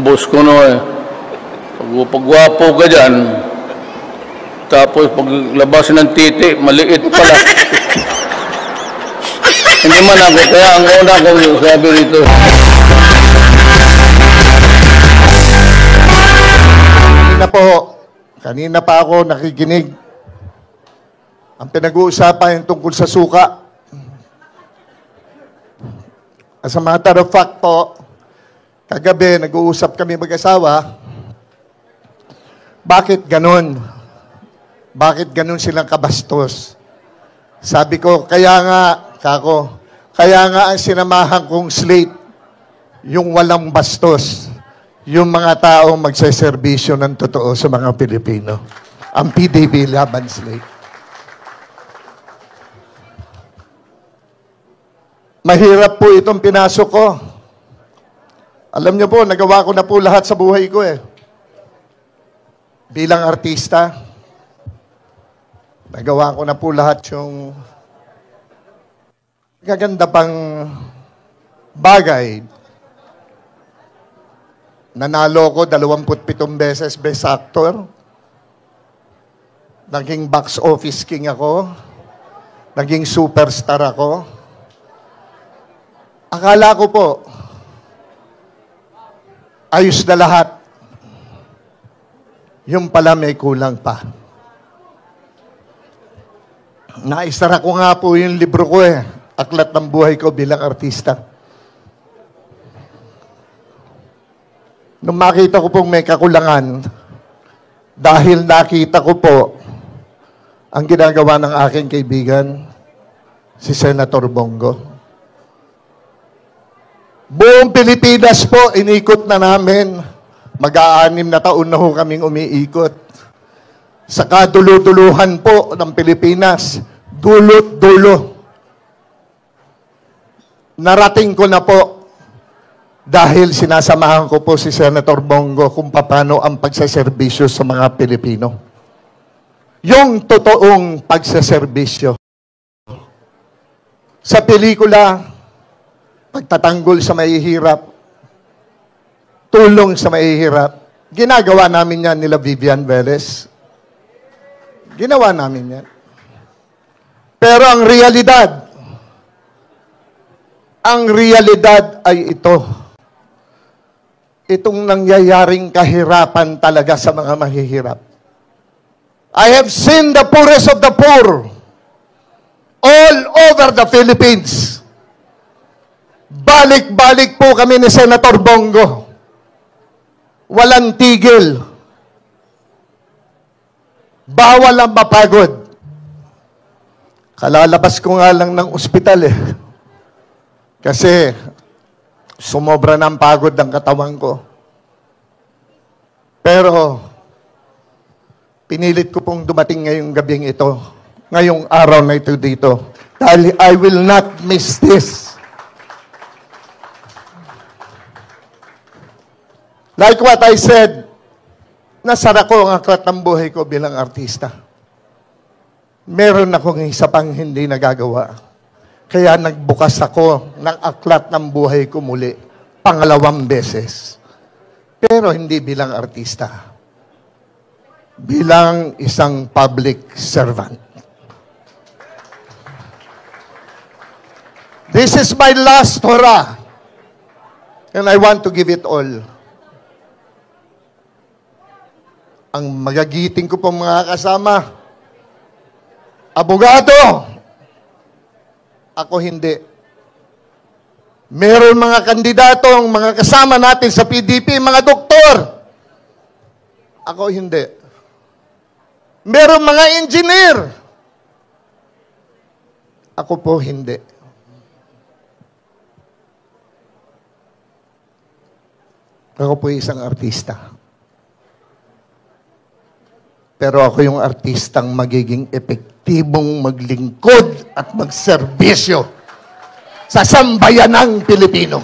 boss ko no eh. Pagwapo ka dyan, tapos paglabas ng titi, maliit pala. Hindi man ako, kaya ang una ko sabi rito. Kanina pa ako nakikinig. Ang pinag-uusapan yung tungkol sa suka. As a matter of fact po, kagabi nag-uusap kami mag-asawa, bakit ganun? Bakit ganun silang kabastos? Sabi ko, kaya nga ang sinamahan kong slate, yung walang bastos, yung mga taong magseserbisyo ng totoo sa mga Pilipino. Ang PDP Laban Slate. Mahirap po itong pinasok ko. Alam niyo po, nagawa ko na po lahat sa buhay ko eh. Bilang artista, nagawa ko na po lahat yung gaganda pang bagay. Nanalo ko 27 beses Best Actor. Naging box office king ako. Naging superstar ako. Akala ko po, ayos na lahat. Yung pala may kulang pa. Naisara ko nga po yung libro ko eh. Aklat ng buhay ko bilang artista. Nung makita ko pong may kakulangan, dahil nakita ko po ang ginagawa ng aking kaibigan, si Senator Bongo. Buong Pilipinas po, inikot na namin. Mag-aanim na taon na ho kaming umiikot. Sa kaduluduluhan po ng Pilipinas, dulot-dulo. Narating ko na po dahil sinasamahan ko po si Senator Bongo kung paano ang pagsaserbisyo sa mga Pilipino. Yung totoong pagsaserbisyo. Sa pelikula, pagtatanggol sa mahihirap, tulong sa mahihirap, ginagawa namin yan nila Vivian Velez. Ginawa namin yan. Pero ang realidad ay ito. Itong nangyayaring kahirapan talaga sa mga mahihirap. I have seen the poorest of the poor all over the Philippines. Balik-balik po kami ni Senator Bongo. Walang tigil. Bawal ang mapagod. Kalalabas ko nga lang ng ospital eh. Kasi sumobra ng pagod ang katawan ko. Pero pinilit ko pong dumating ngayong gabing ito. Ngayong araw na ito dito. Dahil I will not miss this. Like what I said, nasara ko ang aklat ng buhay ko bilang artista. Meron akong isa pang hindi nagagawa. Kaya nagbukas ako ng aklat ng buhay ko muli, pangalawang beses. Pero hindi bilang artista. Bilang isang public servant. This is my last hurrah. And I want to give it all. Ang magagiting ko pong mga kasama, abogado, ako hindi. Meron mga kandidatong, mga kasama natin sa PDP, mga doktor, ako hindi. Meron mga engineer, ako po hindi. Ako po isang artista. Pero ako yung artistang magiging epektibong maglingkod at magserbisyo sa sambayanang Pilipino.